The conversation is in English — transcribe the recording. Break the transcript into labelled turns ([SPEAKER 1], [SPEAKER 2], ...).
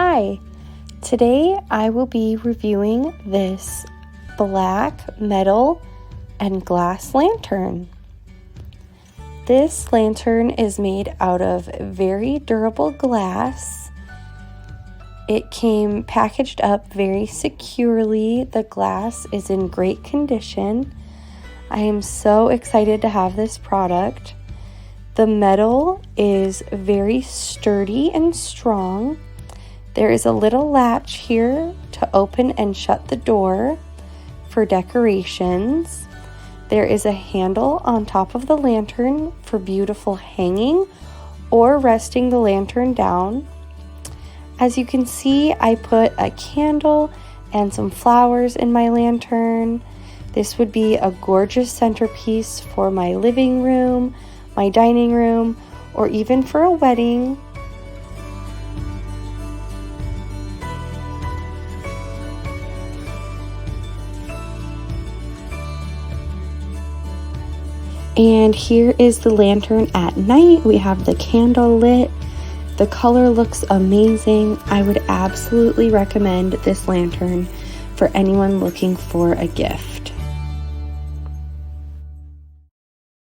[SPEAKER 1] Hi, today I will be reviewing this black metal and glass lantern. This lantern is made out of very durable glass. It came packaged up very securely. The glass is in great condition. I am so excited to have this product. The metal is very sturdy and strong. There is a little latch here to open and shut the door for decorations. There is a handle on top of the lantern for beautiful hanging or resting the lantern down. As you can see, I put a candle and some flowers in my lantern. This would be a gorgeous centerpiece for my living room, my dining room, or even for a wedding. And here is the lantern at night. We have the candle lit. The color looks amazing. I would absolutely recommend this lantern for anyone looking for a gift.